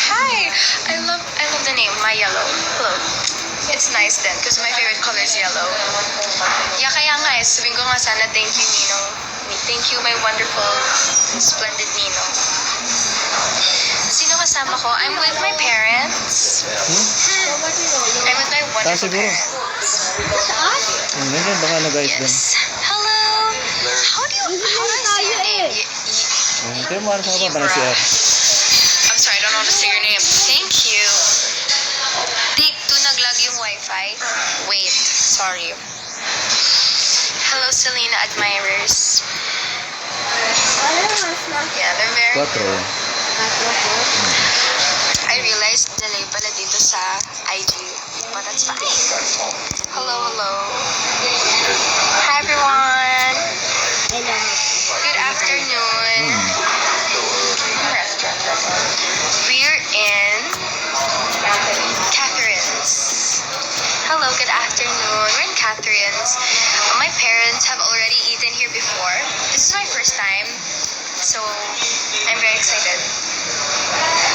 Hi! I love the name, My Yellow. Hello. It's nice then, because my favorite color is yellow. Yeah, kaya nga sabihin ko nga sana thank you, Ninong. Thank you, my wonderful, splendid Ninong. Sino kasama ko? I'm with my parents. I'm with my wonderful parents. Ganyan, baka nag-ayos din. Yes. Hello! How do I say your name? Ito mo, ano sa ka ba? CR. I'm sorry, I don't know how to say your name. Thank you. Take 2 naglag yung wifi. Wait, sorry. Hello, Selena admirers. Yeah, they're very... 4. I realized delay pala dito sa IG. But that's fine. Hello, hello. Hi, everyone. Good afternoon. We're in Catherine's. Hello, good afternoon. We're in Catherine's. My parents have already eaten here before. This is my first time, so I'm very excited.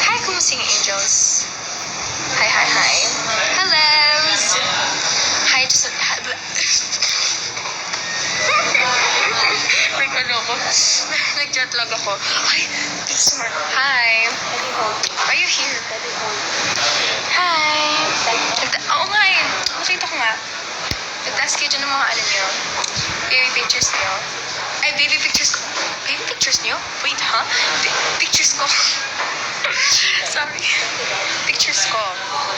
Hi, kumusing angels. Hi, hi, hi. Hello. Hi, just like ano ko? Nag-jet lag ako. Hi, smart. Hi. Are you here? Hi. Oo nga eh. Nakita ko nga. Nag-task kayo dyan ng mga ano nyo. Baby pictures nyo. Ay, baby pictures ko. Baby pictures nyo? Wait, huh? Pictures ko. Sorry. Pictures ko.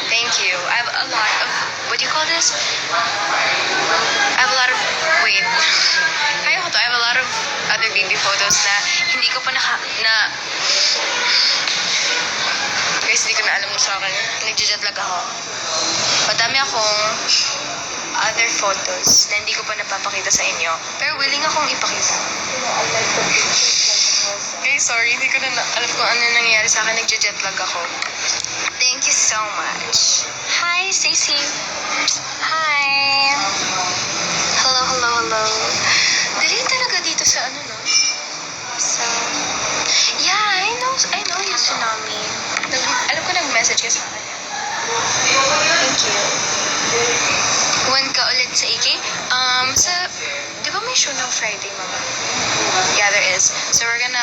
Thank you. I have a lot of, what do you call this? I have a lot of, wait. Kaya ko to, I have a lot of other baby photos na hindi ko pa guys, hindi ko na alam mo sa akin. Nag-jet lag ako. Madami akong other photos na hindi ko pa napapakita sa inyo. Pero willing akong ipakita. Guys, sorry. Hindi ko na alam kung ano nangyayari sa akin. Nag-jet lag ako. Thank you so much. Hi, Stacey. Hi. Hello, hello, hello. Dali talaga dito sa ano, no? So, yeah, I know yung tsunami. Alam ko nag-message ka sa akin. Thank you. When ka ulit sa AK? Di ba may show ng Friday, mama? Yeah, there is. So we're gonna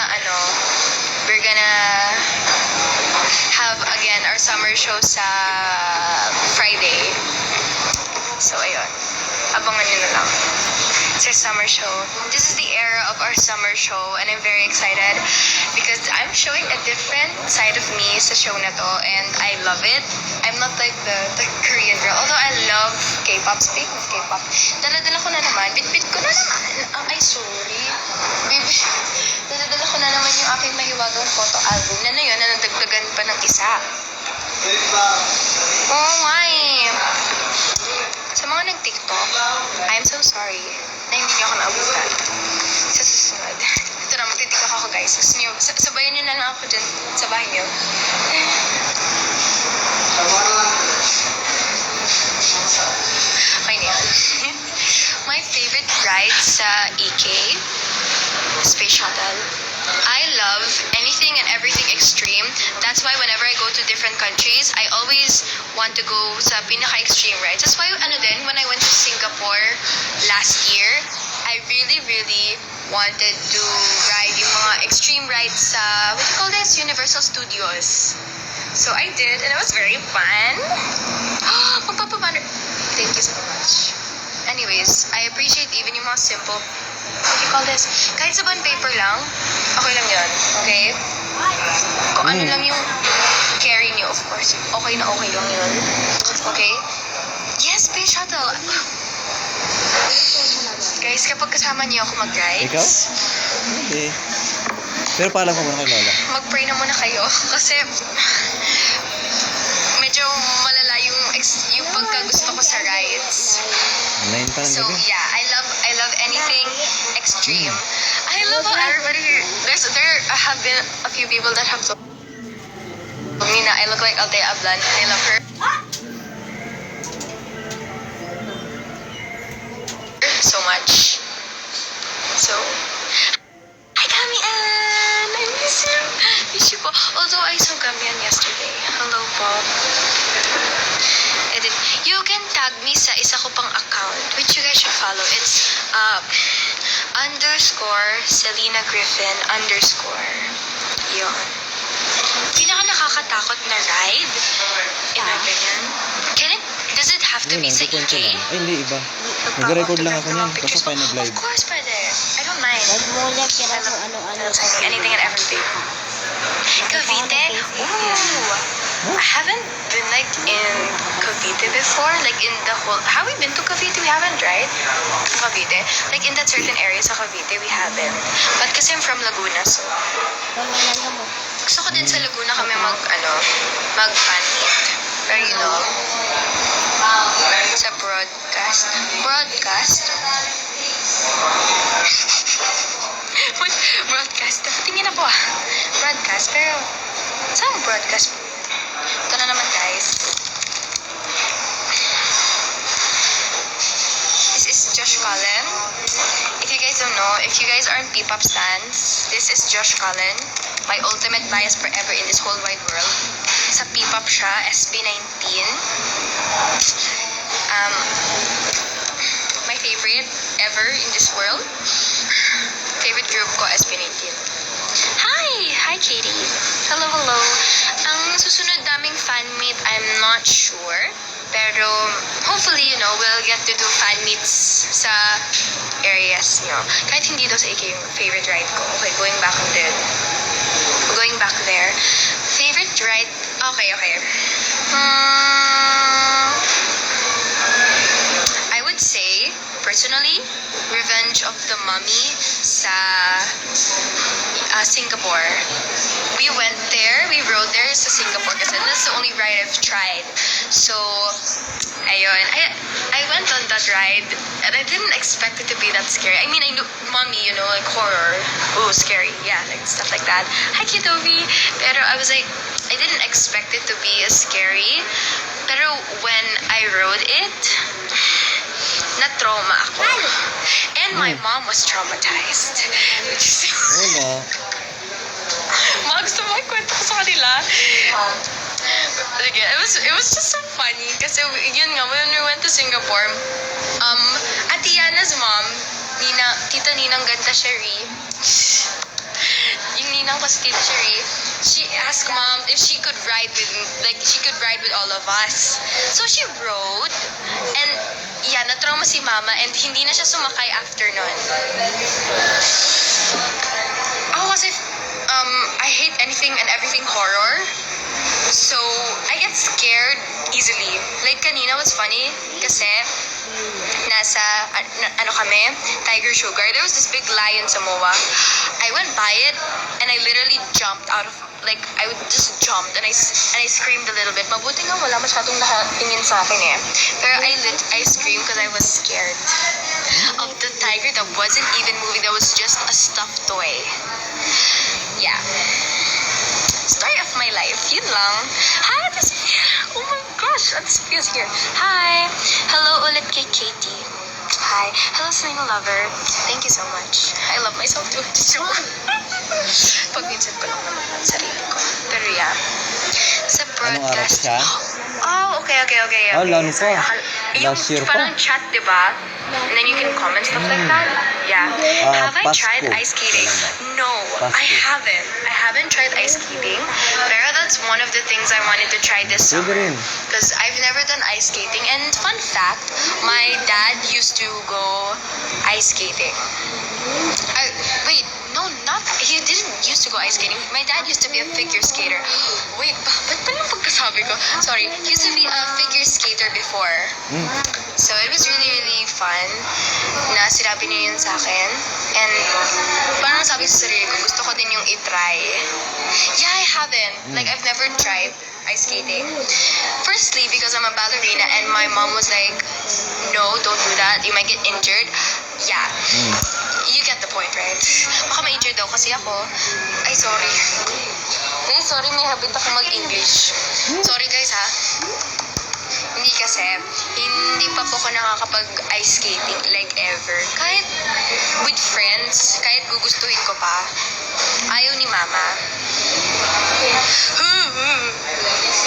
have again our summer show sa Friday. So ayun. Abangan nyo na lang. It's our summer show. This is the era of our summer show and I'm very excited because I'm showing a different side of me sa show na to and I love it. I'm not like the Korean girl. Although I love K-pop. Speaking of K-pop, dala-dala ko na naman. Bit-bit ko na naman. Ay, sorry. Baby, dala-dala ko na naman yung aking mahiwagang photo album na yun na nadagdagan pa ng isa. Oh my. Sa mga nag-TikTok, I'm so sorry na hindi niyo ako naabutan. Sa susunod. Ito na, magtitiktok ako guys. Gusto niyo, sabayan niyo na lang ako dyan sa bahay niyo. Okay na yun. My favorite ride sa EK, Space Shuttle. I love anything and everything extreme. That's why whenever I go to different countries, I always want to go sa pinaka-extreme rides. That's why when I went to Singapore last year, I really wanted to ride yung mga extreme rides sa, what do you call this? Universal Studios. So I did, and it was very fun. Magpapabanner. Thank you so much. Anyways, I appreciate even yung mga simple, what do you call this? Kahit sa bond paper lang, okay lang yun. Okay? Kung ano lang yung carry niyo, of course. Okay na okay lang yun. Okay? Yes, Space Shuttle. Guys, kapag kasama niyo ako mag-rides. Ikaw? Hindi. Pero paalam ko muna kay Lola. Mag-pray na muna kayo. Kasi medyo malala yung pagkagusto ko sa rides. 9 pa lang So gabi. yeah, I love anything extreme. I love how everybody, there have been a few people that have told me na I look like Althea Ablan and I love her so much. So, hi Gamian! I miss you! Miss you po. Although I saw Gamian yesterday. sa isa ko pang account, which you guys should follow. It's underscore Selena Griffin underscore. Yun. Pinaka nakakatakot na ride. In my opinion. Does it have to Ayun be lang, sa kukwento EK? lang. Ay, hindi, iba. Nag-record lang ako niyan. Kaso pa nag-live. Of course, pwede. I don't mind. Live mo ulit, kaya kung ano-ano. Anything and everything. Cavite? Ooh! I haven't been like in Cavite before. Like in the whole... Have we been to Cavite? We haven't, right? Cavite. Like in that certain areas of Cavite, we haven't. But kasi I'm from Laguna, so... mo. Gusto ko din sa Laguna kami mag-fan meet. Pero you know, sa broadcast. What? Broadcast? Tingin na po Broadcast, pero saan broadcast? Ito na naman, guys. This is Josh Cullen. If you guys don't know, if you guys aren't P-pop stans, this is Josh Cullen. My ultimate bias forever in this whole wide world. Sa P-pop siya, SB19. My favorite ever in this world. Favorite group ko, SB19. Hi, Katie. Hello. Ang susunod naming fan meet, I'm not sure. Pero, hopefully, you know, we'll get to do fan meets sa areas, you know. Kahit hindi daw sa AK yung favorite ride ko. Okay, going back there. Favorite ride? Okay. I would say, personally, Revenge of the Mummy sa Singapore. We went there, we rode there sa Singapore kasi that's the only ride I've tried. So, ayun. I went on that ride and I didn't expect it to be that scary. I mean, I knew Mummy, you know, like horror. Oh, scary. Yeah, like stuff like that. Hi, Kitobi. Pero I was like, I didn't expect it to be as scary. Pero when I rode it, na-trauma ako. And my mom was traumatized. Which is... Wala. Ma, gusto mo ikwento ko sa kanila? Sige, it was just so funny. Kasi yun nga, when we went to Singapore, Ate Yana's mom, Tita Ninang Ganda Sherry, yung ninang ko si Tita Sherry, she asked mom if she could ride with all of us. So she rode, and yeah, na-trauma si mama, and hindi na siya sumakay after nun. Ako kasi, I hate anything and everything horror. So, I get scared easily. Like, kanina was funny kasi nasa, kami, Tiger Sugar. There was this big lion sa MOA. I went by it and I literally jumped out of, like, I just jumped and I screamed a little bit. Mabuti nga wala masyadong nakatingin sa akin eh. Pero I screamed because I was scared of the tiger that wasn't even moving. That was just a stuffed toy. Yeah. Story of my life. Yun lang. Hi, oh my gosh, this feels here. Hi. Hello ulit kay Katie. Hi. Hello, Selena Lover. Thank you so much. I love myself too. Pag minsan ko lang naman ang sarili ko. Pero yeah. Sa Anong araw broadcast. siya? Oh, okay. Oh, lalo pa. Yung Last year pa. parang chat, di ba? And then you can comment stuff like that. Yeah. Have I Pasko. tried ice skating? No, I Pasko. haven't. I haven't tried ice skating. Pero that's one of the things I wanted to try this Pwede summer. rin. Because I've never done ice skating. And fun fact, my dad used to go ice skating. Wait, no, not, he didn't used to go ice skating. My dad used to be a figure skater. Wait, ba't pa yung pagkasabi ko? Sorry, he used to be a figure skater before. So it was really, really fun na sinabi niya yun sa akin. And parang sabi sa sarili ko, gusto ko din yung itry. Yeah, I haven't. Like, I've never tried ice skating. Firstly, because I'm a ballerina and my mom was like, no, don't do that. You might get injured. Yeah. You get the point, right? Baka ma-injured daw kasi ako. Ay, sorry. Ay, sorry, may habit ako mag-English. Sorry guys, ha? Hindi kasi, hindi pa po ako nakakapag-ice skating like ever. Kahit with friends, kahit gugustuhin ko pa, ayaw ni mama.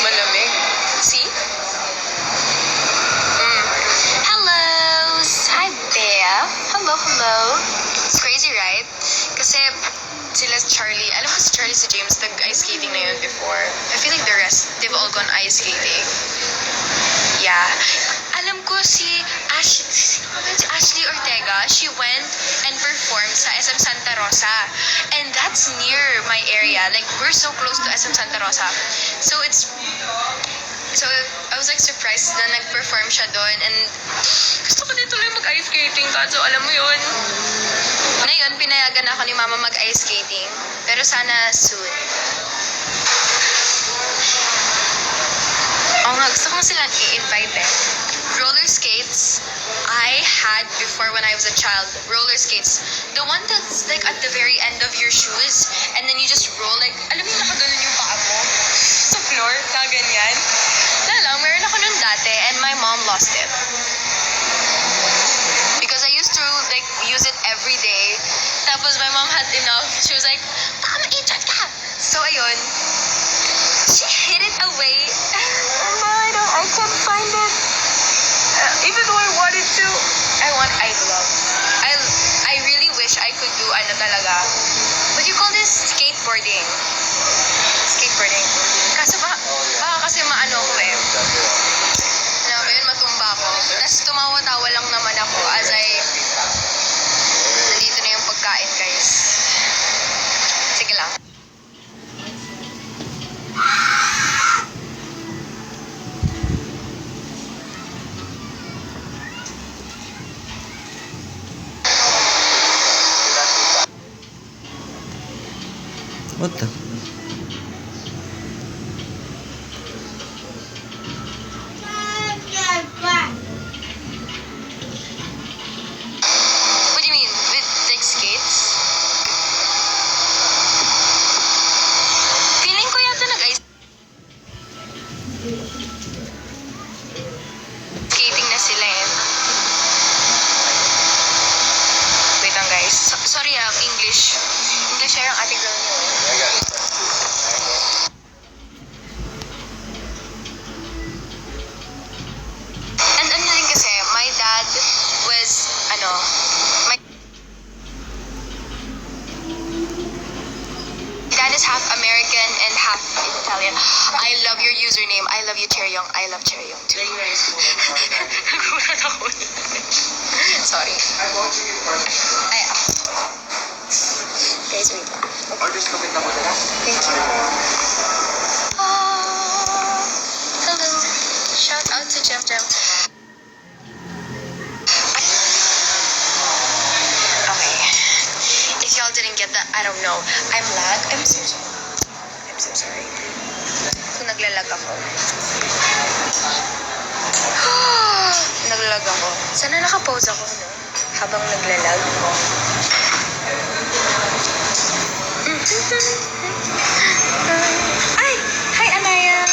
Malamig. See? hello, hello. It's crazy, right? Kasi sila Charlie, alam ko si Charlie, si James, nag-ice skating na yun before. I feel like the rest, they've all gone ice skating. Yeah. Alam ko si Ashley Ortega, she went and performed sa SM Santa Rosa. And that's near my area. Like, we're so close to SM Santa Rosa. So I was like surprised na nag-perform siya doon. And gusto ko din tuloy mag-ice skating. Kaso alam mo yun, ngayon pinayagan ako ni mama mag-ice skating. Pero sana soon. Oo nga, gusto ko silang i-invite eh. Roller skates, I had before when I was a child. Roller skates. The one that's like at the very end of your shoes, and then you just roll like, alam mo yung nakaganon yung paa mo sa floor, na ganyan. Wala lang, meron ako nun dati, and my mom lost it. Because I used to like use it every day. Tapos my mom had enough. She was like, baka ma-injured ka. So ayun, she hid it away. Oh no, I can't find it. Even though I wanted to, I really wish I could do ano talaga. What do you call this? Skateboarding. Kaso baka kasi maano ko eh. Ano ba yun, matumba ko. Tapos tumawa-tawa lang naman ako as nandito na yung pagkain, guys. Sige lang. What the? What do you mean? With like skates? Feeling ko yata nag-ice skating na sila eh. Wait lang guys. Sorry English. English share ang ate girl niyo. And ano din kasi, my dad was, my dad is half American and half Italian. I love your username. I love you, Cheryong. I love Cheryong too. Nagulat ako. Sorry. Ay, guys, wait lang. Thank you. Hello. Shout out to Jem Jem. Okay. If y'all didn't get that, I don't know. I'm lag. I'm so sorry. Kung naglalag ako. Naglalag ako. Sana nakapause ako, no? Habang naglalag. Ay! Hi, Anaya!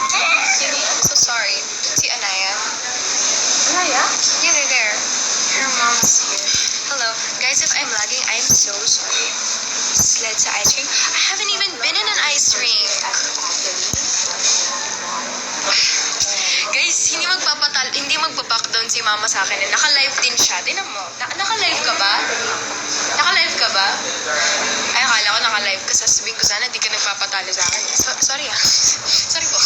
I'm so sorry. Si Anaya. Anaya? Yeah, they're there. Her mom's here. Hello. Guys, if I'm lagging, I'm so sorry. Sled sa ice rink. I haven't even been in an ice rink. Guys, hindi magpa-backdown si mama sa akin. Naka-live din siya. Tinan mo. Naka-live ka ba? Naka-live ka ba? Ay, akala ko naka-live ka. Sasabihin ko sana, di ka nagpapatalo sa akin. Sorry ah. Sorry po.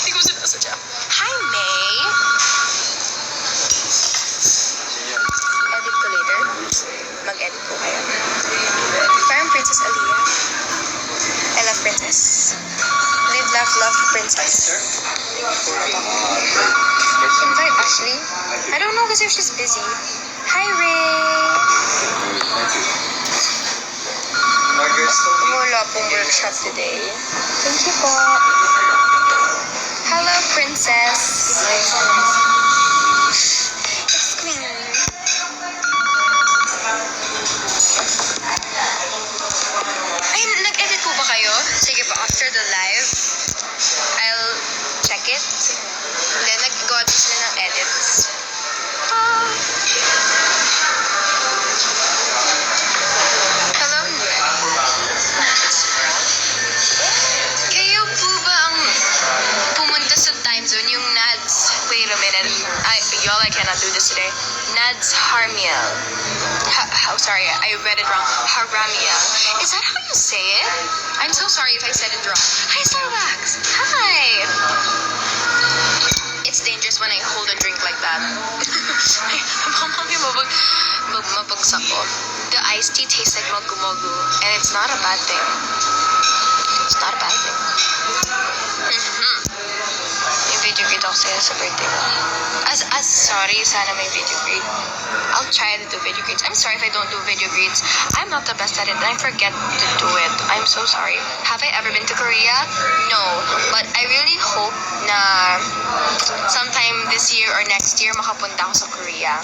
Hindi ko sadya. Hi, May. Edit ko later. Mag-edit ko kayo. Parang Princess Aliyah. I love Princess. Live, laugh, love, Princess. Invite Ashley? I don't know kasi if she's busy. Hi, Ray! Wala pong workshop today. Thank you po. Hello, Princess. It's Queen. Ay, nag-edit po ba kayo? Sige po, after the live, I'll check it. Then, nag-gawa din sila ng edits. Hello? Kayo po ba ang pumunta sa time zone, yung Nads? Wait a minute. Y'all, I cannot do this today. Nads Harmiel. Sorry, I read it wrong. Haramiel. Is that how you say it? I'm so sorry if I said it wrong. Hi, Starbucks. Hi. It's dangerous when I hold a drink like that. Mabagsak ko. The iced tea tastes like mogu-mogu, and it's not a bad thing. It's not a bad thing. May video greet ako sa'yo sa birthday mo. Sorry, sana may video greet. I'll try to do video greets. I'm sorry if I don't do video greets. I'm not the best at it and I forget to do it. I'm so sorry. Have I ever been to Korea? No. But I really hope na sometime this year or next year makapunta ako sa Korea.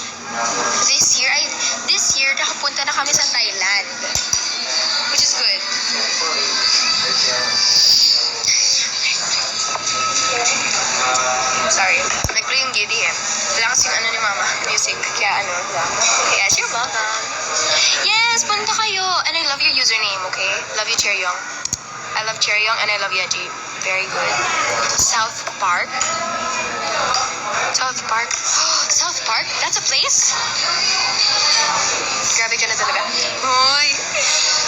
This year nakapunta na kami sa Thailand. Which is good. Sorry. Nag-play yung giddy eh. Wala kasing ano ni mama, music. Kaya ano. Yes, you're welcome. Yes, punta kayo. And I love your username, okay? Love you, Cheryong. I love Cheryong and I love Yeji. Very good. South Park. South Park. South Park? That's a place? Grabe ka na talaga. Uy.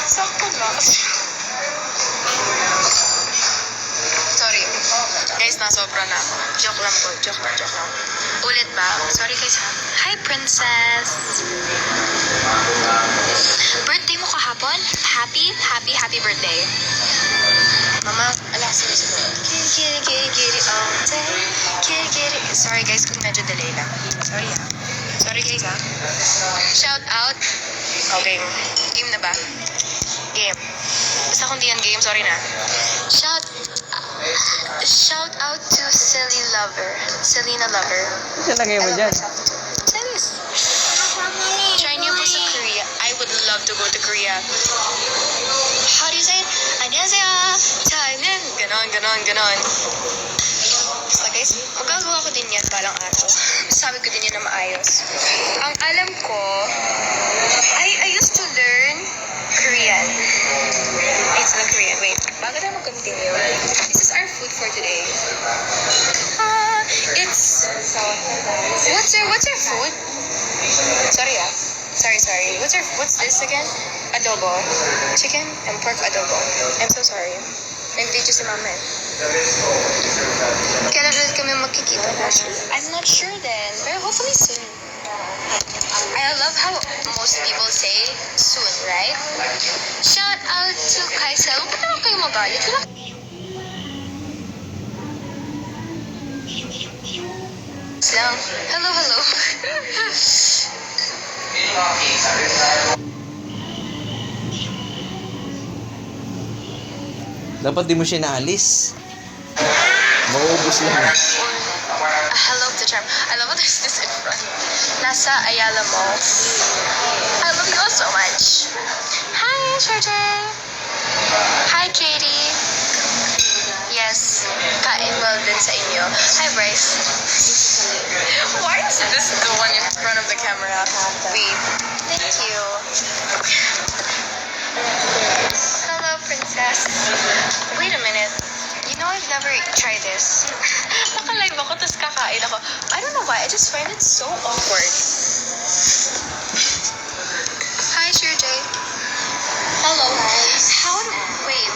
Sakto ba? Sorry. Guys, nasobra na ako. Joke lang po. Joke lang. Ulit ba? Sorry guys ha. Hi, Princess. Birthday mo kahapon? Happy birthday. Mama, ala, sige. Kitty all day. Kitty. Sorry guys kung medyo delay lang. Sorry ha. Sorry guys ha. Shout out. Okay. Game na ba? Game. Basta kung di yan game, sorry na. Shout out to Selena Lover. Nalagay mo dyan. Serious. Try niyo po sa Korea. I would love to go to Korea. How do you say it? 안녕하세요. 저는 ganon. Basta guys, magagawa ko din yan balang araw. Sabi ko din yan na maayos. Ang alam ko, I used to learn Korean. It's not Korean. Wait, bago tayo mag-continue. This is our food for today. What's your food? Sorry. What's this again? Adobo. Chicken and pork adobo. I'm so sorry. Nag-video si mama eh. Kailan ulit kami magkikita actually? I'm not sure then, pero hopefully soon. I love how most people say soon, right? Shout out to Kaisel. Ba't naman kayo magalit? Lang. Hello. Dapat di mo siya naalis. Mauubos lang. Hello to Charm. I love how there's this in front. Nasa Ayala Mall. I love you all so much. Hi, Sharjay. Hi, Katie. Yes, kain well din sa inyo. Hi, Bryce. Why is this the one in front of the camera? Wait. Thank you. Hello, Princess. Wait a minute. You know I've never tried this. Naka-live ako, tapos kakain ako. I don't know why, I just find it so awkward. Hi, Sharjay. Hello. Wait.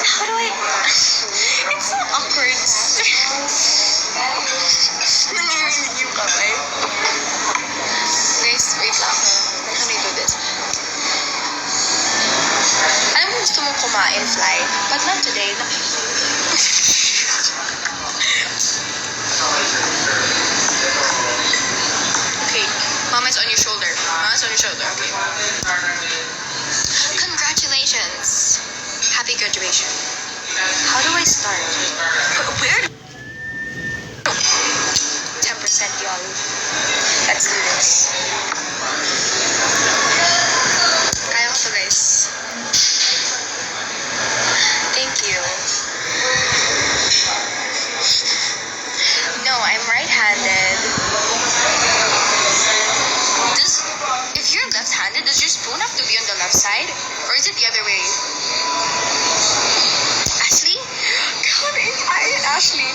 How do I... It's so awkward. Nangyarinig yung kamay. Guys, wait lang. How do I do this? Alam mo gusto mong kumain, Fly? But not today. Okay. Mama's on your shoulder. Okay. Congratulations. Happy graduation. How do I start? Where? 10%, y'all. Let's do this. Kaya ko to, guys. Thank you. No, I'm right-handed. If you're left-handed, does your spoon have to be on the left side? Or is it the other way? Ashley? God, hi, Ashley.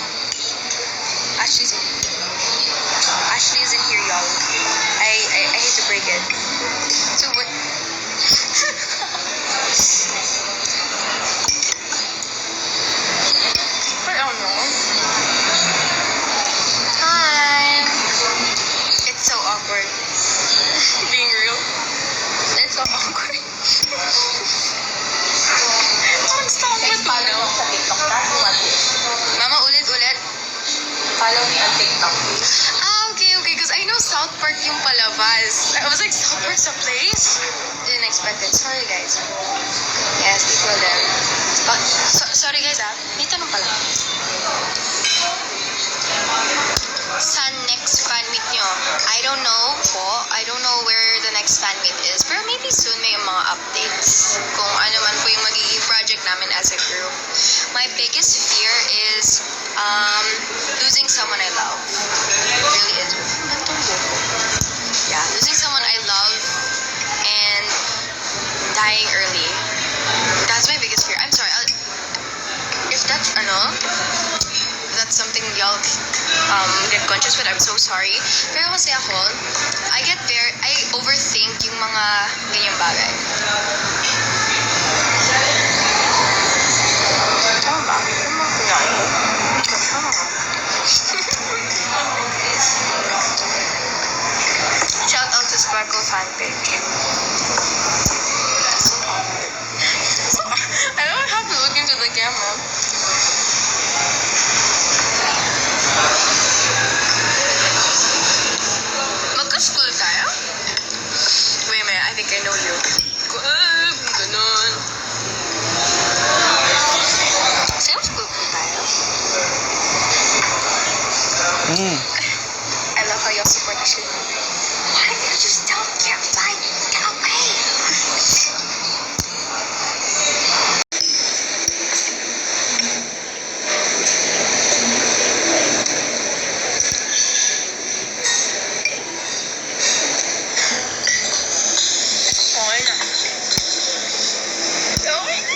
Ah, okay, because I know South Park yung palabas. I was like, South Park's a place? Didn't expect it. Sorry, guys. Yes, people there. But, sorry, guys, may tanong pala. Sa next fan meet nyo, I don't know po. I don't know where the next fan meet is. Pero maybe soon may mga updates kung ano man po yung magiging project namin as a group. My biggest fear is losing someone I love. It really is. Yeah, losing someone I love and dying early. That's my biggest fear. I'm sorry. If that's that's something y'all get conscious with, I'm so sorry. Pero kasi ako, I overthink yung mga ganyang bagay. Tama. Shout out to Sparkle fan page. I don't have to look into the camera. Magka-school tayo? Wait a minute, I think I know you. Ganun. Same school po tayo. I love how y'all support the shit. Why did you just don't care? Fine, get away. Okay na. Okay na.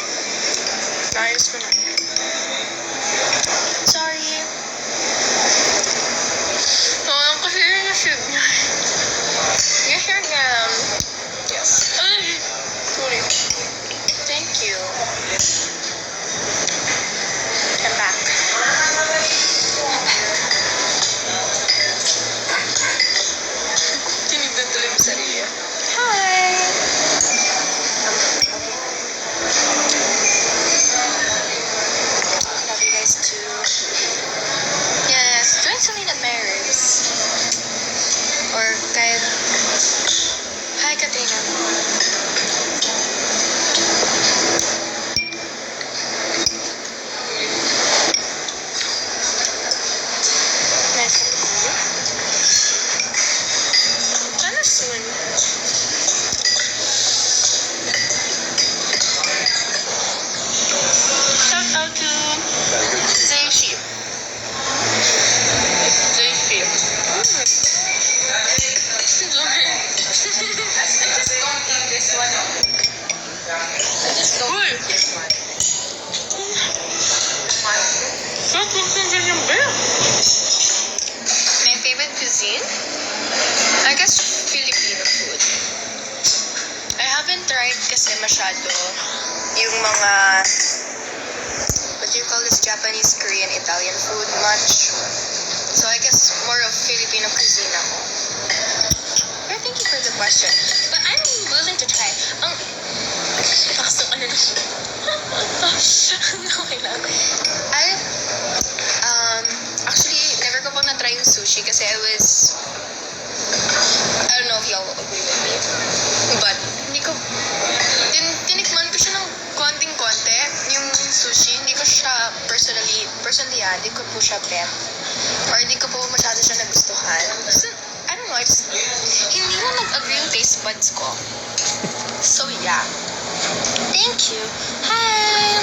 Ayos ko na. Sorry. Kasi yun yung shoot niya. Yung hair niya. Yes. Ay! Sorry. Thank you. I'm back. Tinignan tuloy mo sarili. Hi! Love you guys too. Yes, join Selena Maris. Or kahit... Hi, Katrina. Nice to meet you. Sana soon. Shout out to Zayshi. Zayshi. My favorite cuisine? I guess Filipino food. I haven't tried kasi masyado yung mga what do you call this, Japanese, Korean, Italian food much. So I guess more of Filipino cuisine ako. Pero thank you for the question. But I'm willing to try. Okay lang. Actually, never ko pang na-try yung sushi kasi I don't know if y'all will agree with me. But, tinikman ko siya ng konting-konti, yung sushi. Hindi ko siya personally hindi ko po siya bet. Or hindi ko po masyado siya nagustuhan. I don't know, hindi na nag-agree yung taste buds ko. So, yeah. Thank you. Hi!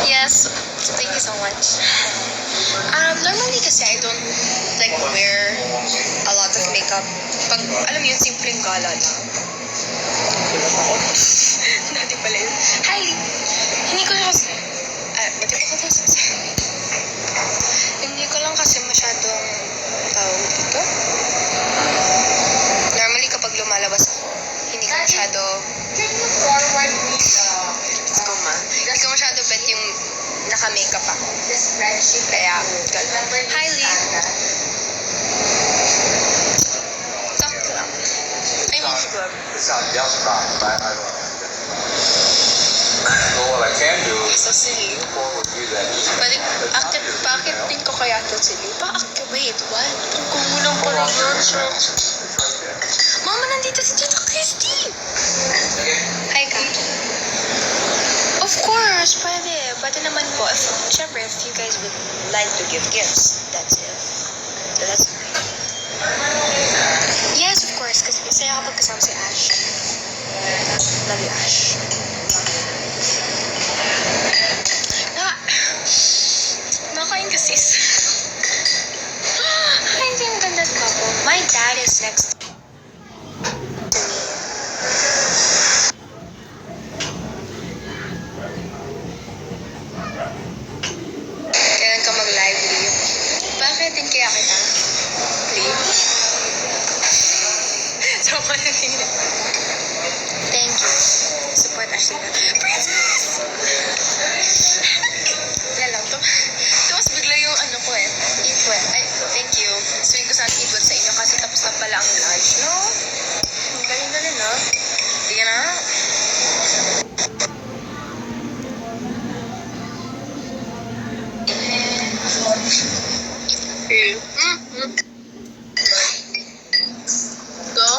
Yes, thank you so much. Normally kasi I don't like wear a lot of makeup. Pag, alam mo yun, simpleng gala lang. Dati pala yun. Hi! Hindi ko lang hindi ko lang kasi masyadong tawag dito. Normally kapag lumalabas ako, hindi ko masyado let's go ma. Hindi ko masyado bet yung naka-makeup ako. Kaya, hi Lee. Sakto lang. I mean, good. It's not just fine, but I don't know. Well, what I can do So silly. Pwede, bakit din ko kaya ito sila? Wait, what? Ang kumulang pala yun, Mama, nandito si Tita Christy! Hi, Ka. Of course, pwede. Pwede naman po. Siyempre, if you guys would like to give gifts, that's it. That's fine. Yes, of course. Kasi masaya ako pagkasama si Ash. Love you, Ash. Nakain ka, sis. Ay, hindi ang ganda ko. My dad is next to me. Kailan ka mag-live, Lee? Bakit din kaya kita? Lee? So, thank you. Support Ashley. Princess! Wala lang to. Tapos bigla yung ano ko eh. Eat what? Ay, thank you. Swing ko sana eat what sa inyo kasi tapos na pala ang lunch, no? Ang galing-galing, no? Hindi na. Go.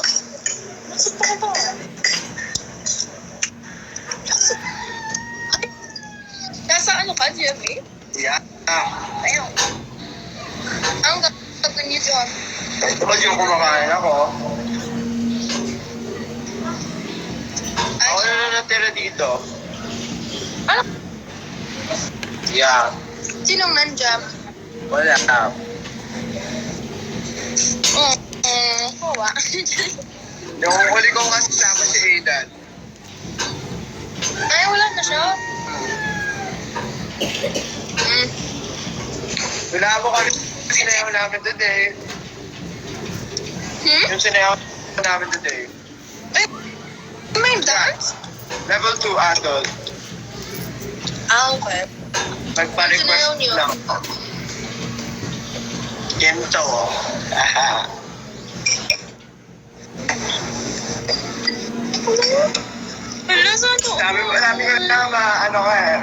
Nasa ano ka, Jeffy? Yeah. Ayun. Ang gagawin niyo dyan? Kapag yung kumakain ako, Ay, ako na natira dito. ano? Yeah. Sinong nandiyan? Wala. Kawa. Yung huli ko kasama si Aidan. Ay, wala na siya. Wala mo kami sinayaw namin today. Yung sinayaw namin today. Ay, may dance? Level 2 adult. Okay. Sinayaw Nagpa-request niyo? lang. Kento. Aha. Wala, saan to? Sabi ko na ano ka eh.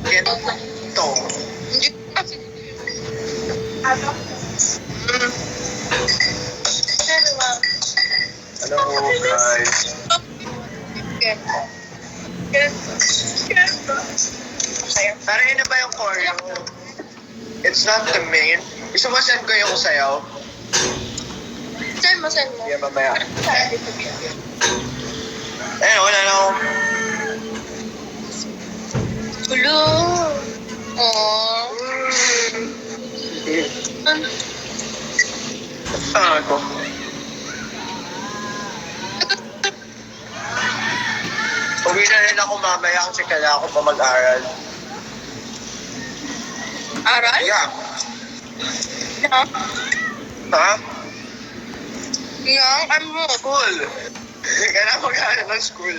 Kento. Hello guys. Pero yun na ba yung choreo? It's not the main. Gusto mo send ko yung sayaw? Send mo. Yeah, mamaya. Eh, wala na akong... Hello. Aww. Ako. Uwi na rin ako mamaya kasi kailangan ko pa mag-aral. Aral? Yeah. No. Ha? Yung, ano? School. Kailangan mag-aral ng school.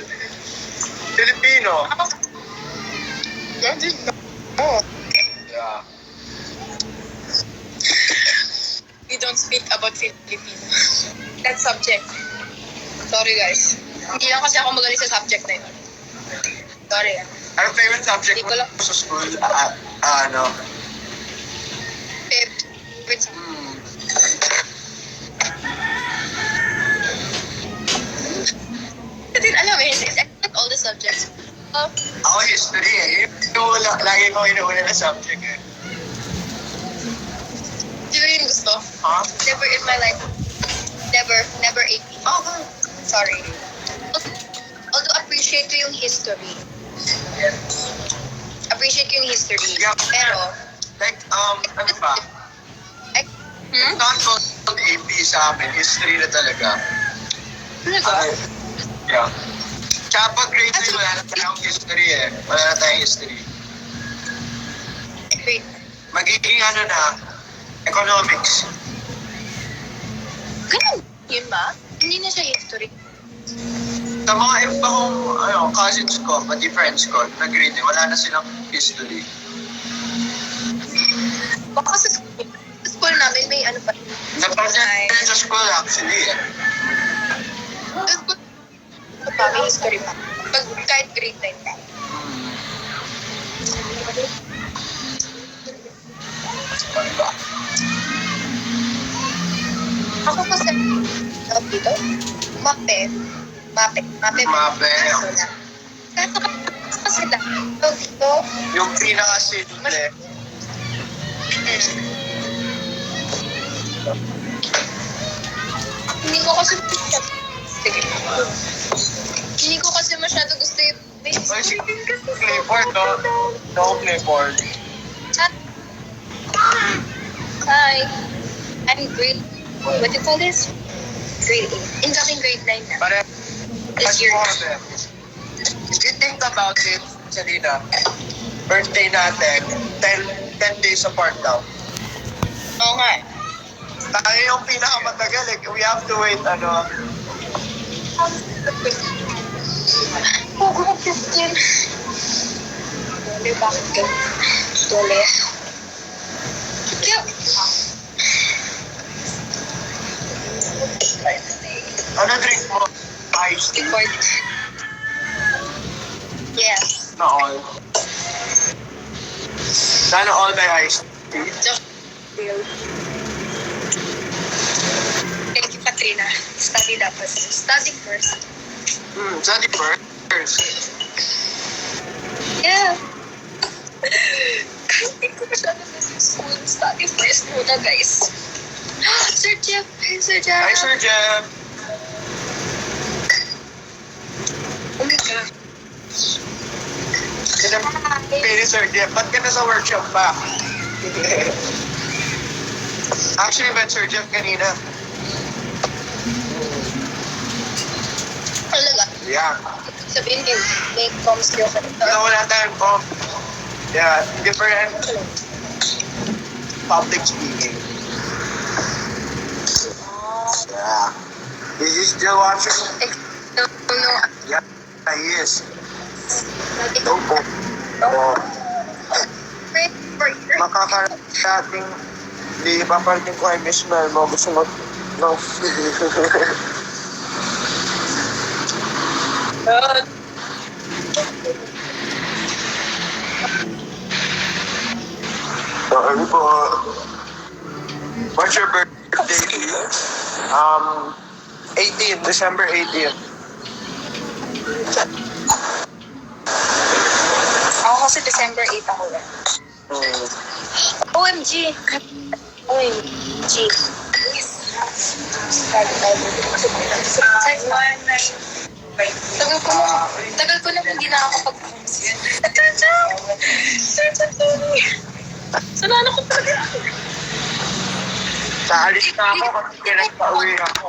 Filipino. Oh. Yeah. We don't speak about Filipino. That subject. Sorry guys. Hindi lang kasi ako magaling sa subject na yun. Sorry. Anong favorite subject Hindi ko mo lang. sa school? Ano? Favorite subject. Alam mo, it's like all the subjects. Ako history eh. Yung lagi ko inuuna na subject eh. Di ba yung gusto? Ha? Never in my life. Never AP. Oh, Sorry. Although appreciate ko yung history. Appreciate ko yung history. Yeah. Pero, like, ano ba? Not called AP sa amin. History na talaga. Talaga? Yeah. Tsaka pag grade 3, wala na tayong history eh. Wala na tayong history. Wait. Magiging ano na, economics. Ganun yun ba? Hindi na siya history. Sa mga iba kong cousins ko, pati friends ko, na grade 3, wala na silang history. Baka sa school namin may ano pa. Napansin sa school actually eh. Sa school pa, may history pa. Pag kahit grade 9 pa. Ako kasi, tawag dito, mape. Mape. Mape. Kaso kasi lang, tawag dito, Yung pinaka-simple. hindi ko kasi sige. Hindi ko kasi masyado gusto yung may Ay, sige. Clipboard, no? No clipboard. Hi. I'm grade, what do you call this? Grade 8. Incoming grade 9 na. Pare, This year. if you think about it, Selena, birthday natin, 10 days apart daw. Oo nga. Tayo yung pinakamatagal, eh. We have to wait, ano. Oo, 15. Dole, bakit ka? Dole. Kaya, Ano drink mo? Ice tea? record. Yes. Na all. Sana all by ice tea. Thank you, Katrina. Study dapat. Study first. Study first. Yeah. Kahit hindi ko masyado na sa school, study first muna, guys. Sir Jeff! Hi, Sir Jeff! Hi, Sir Jeff. Oh my God. Pili, Sir Jeff. Ba't ka na sa workshop pa? Actually, met Sir Jeff kanina. Talaga. Yeah. Sabihin din, may comms kayo ka nito. Wala tayong pong. Yeah, different public speaking. Yeah. Is he still watching? No, no. Yeah, he is. Lagi No po. Oh, Pray for your... makakarating. Hindi paparating ko ay Miss Mel mo. Gusto mo? No. Sorry po. What's your birthday? 18, December 18. Ako kasi December 8 ako lang. OMG! OMG! Tagal ko na hindi nakakapag-proms yun. Sir, sanana ko talaga. Saalis na ako kasi pinagpa-uwi ako.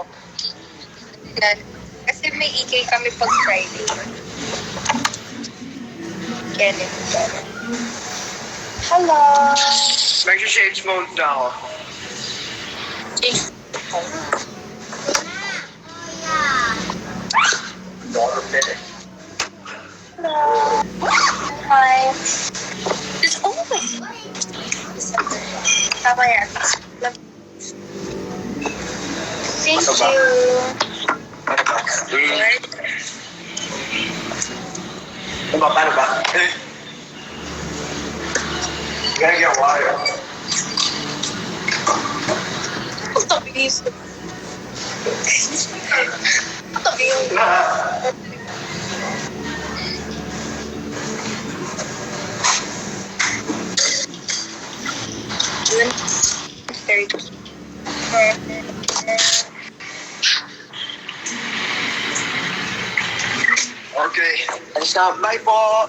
Kasi may EK kami pag Friday. Kenneth. Hello! Nag-shades mode na ako. Hello! Hi! It's always tama yan. Thank Ano ba? you. Ano ba? Alright. Paano ba? Gotta get water. Ang tabi. Ang tabi yung... June 30. Okay. Alis na. Bye po.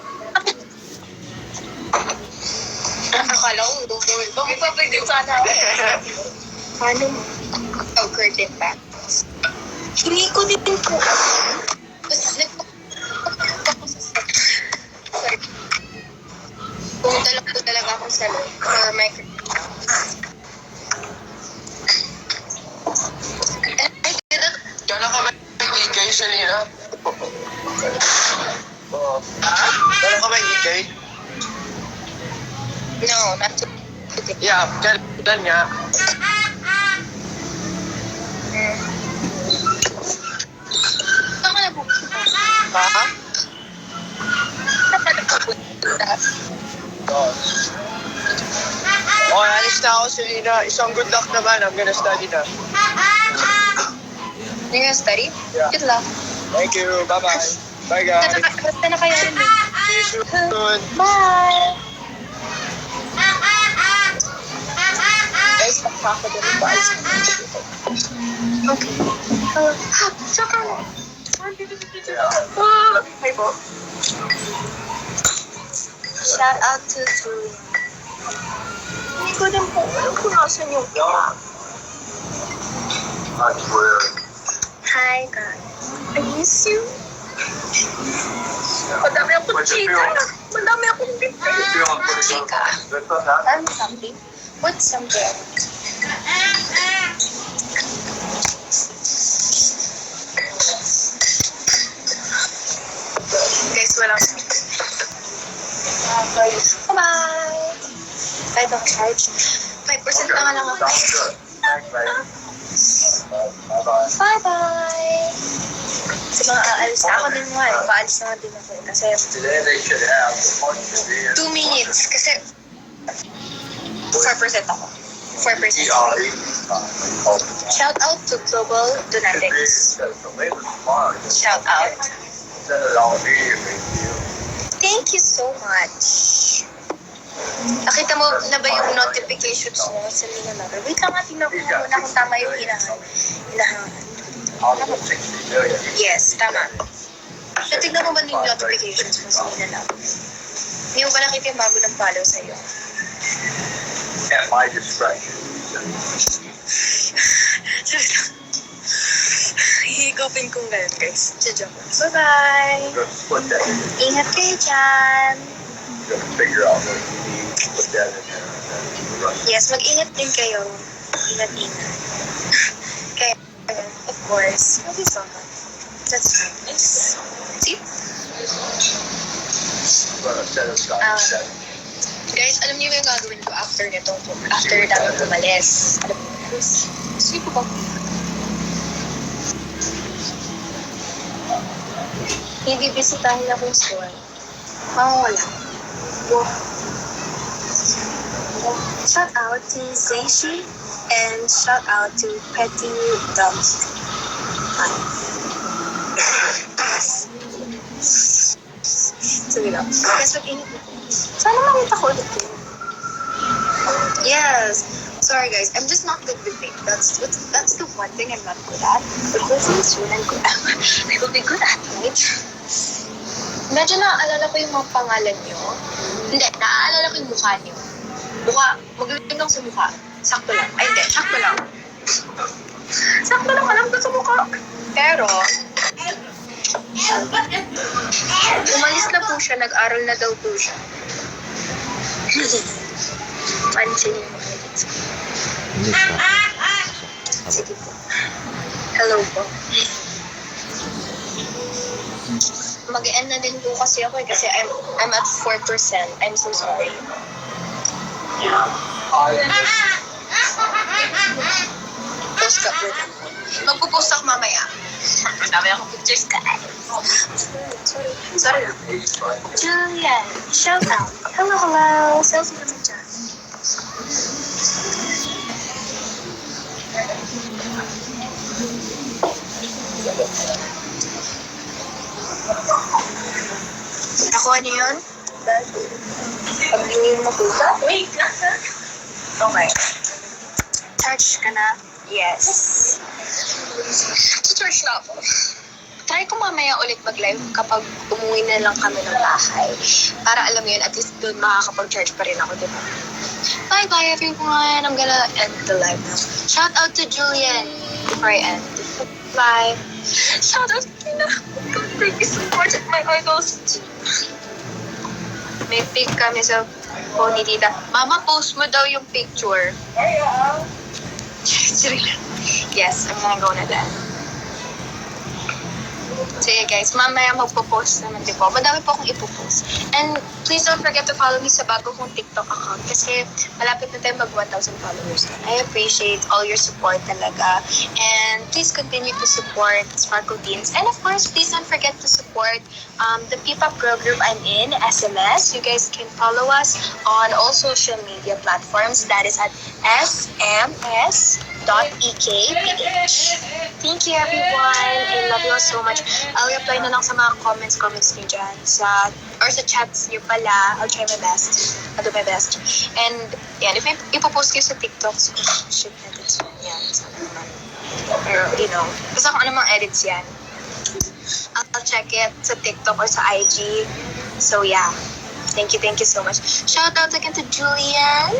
Akala ko, magpapagod sana ako. Paano? Oh, curtain back. Hindi ko din po. Sorry. Pumunta lang po talaga akong salon for my Kailan ka may ikay, Selena? Kailan ka may ikay? No, not today. Yeah, kailan nga? Saan ka na pupunta? Ha? Saan ka na pupunta? Okay, alis na ako, Selena. Isang good luck naman. I'm gonna study na. You're gonna study? Yeah. Good luck. Thank you. Bye-bye. Bye, guys. Basta na kayo rin. See you soon. Bye! Guys, magkakadali ba? Alis na dito. Okay. Saka na. Hi po. Shout out to Julian. Hindi ko din po alam kung nasan yung iba. Hi, guys. I miss you. Madami akong chika. Madami akong chika. Tell me something. What's something? Guys, walang bye-bye. I don't charge. 5% na nga lang ako. Bye-bye. Sa mga aalis na ako din nga. Paalis na nga din ako. Kasi 2 minutes. Kasi 4% ako. 4%. Shout out to Global Donatics. Shout out. Thank you so much. Nakita mo na ba yung notifications mo sa Lina Lover? Wait lang, tingnan ko muna kung tama yung hinahangan. Yes, tama. So, tignan mo ba yung notifications mo sa Lina Lover? Hindi mo ba nakita yung bago ng follow sa'yo? At my discretion. Hihigopin kong ganun, guys. Joke lang. Bye-bye! Ingat kayo dyan! Figure out what you need, put that in there. Yes, mag-ingat din kayo. Ingat-ingat. Kaya, of course, love you so much. That's fine. See? Guys, alam niyo yung gagawin ko after nito, after namin umalis. Alam niyo, guys, sleep ko ba? Hindi bisitahin akong store. Mawawala. Shout out to Zeishi and shout out to Petty Dogs. Sige lang. Guys, mag-init na. Sana makita ko ulit yun. Yes. Sorry guys, I'm just not good with makeup. That's the one thing I'm not good at. But hopefully soon I will be good at it. Medyo naaalala ko yung mga pangalan nyo. Hindi, naaalala ko yung mukha nyo. Mukha, magaling ako sa mukha. Sakto lang. Ay, hindi, sakto lang. Sakto lang, alam ko sa mukha. Pero, umalis na po siya, nag-aral na daw po siya. Pansin yung mga kids ko. Sige po. Hello po. Mag-end na din po kasi ako kasi I'm at 4%. I'm so sorry. Post ka po. Magpo-post ako mamaya. Madami akong pictures ka. Sorry. Julian, shout out. Hello. Selfie ka dyan. Nakuha niyo yun? Pag hindi mo matuta? Wait lang. Okay. Charge ka na? Yes. Charge na ako. Try ko mamaya ulit mag-live kapag umuwi na lang kami ng bahay. Para alam mo yun, at least doon makakapag-charge pa rin ako, diba? Bye-bye everyone. I'm gonna end the live now. Shout out to Julian before I end. Bye. Shout out to Tina. Thank you so much at my idols. May pic kami sa phone ni Tita. Mama, post mo daw yung picture. Yes, I'm gonna go na that. Sige guys, mamaya magpo-post naman din po. Madami po akong ipopost. And please don't forget to follow me sa bago kong TikTok account kasi malapit na tayo mag 1,000 followers. I appreciate all your support talaga. And please continue to support Sparkle Beans. And of course, please don't forget to support the P-Pop Girl group I'm in, SMS. You guys can follow us on all social media platforms. That is at sms.ekph. Thank you everyone. I love you all so much. I'll reply na lang sa mga comments niyo dyan. Sa chats niyo pala. I'll try my best. I'll do my best. And, yan, if ipopost kayo sa TikTok, so, shoot edits. Yan, sana naman. Pero, you know, basta kung ano mga edits yan. I'll check it sa TikTok or sa IG. So, yeah. Thank you so much. Shout out again to Julian.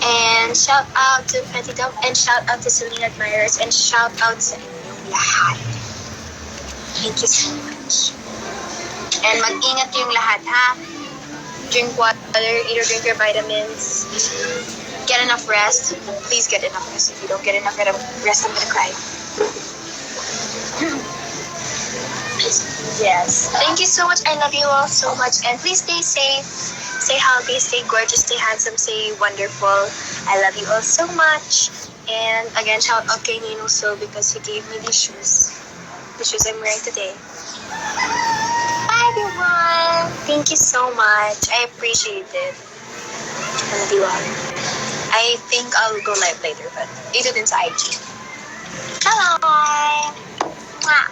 And shout out to Petty Dove. And shout out to Selena Admirers. And shout out sa inyong lahat. Thank you so much. And mag-ingat yung lahat, ha? Drink water, either drink your vitamins. Get enough rest. Please get enough rest. If you don't get enough rest, I'm gonna cry. Yes. Thank you so much. I love you all so much. And please stay safe. Stay healthy, stay gorgeous, stay handsome, stay wonderful. I love you all so much. And again, shout out kay Nino So because he gave me these shoes. The shoes I'm wearing today. Bye everyone! Thank you so much. I appreciate it. I love you all. I think I'll go live later, but dito din sa IG. Bye! Mwah!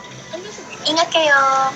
Ingat kayo!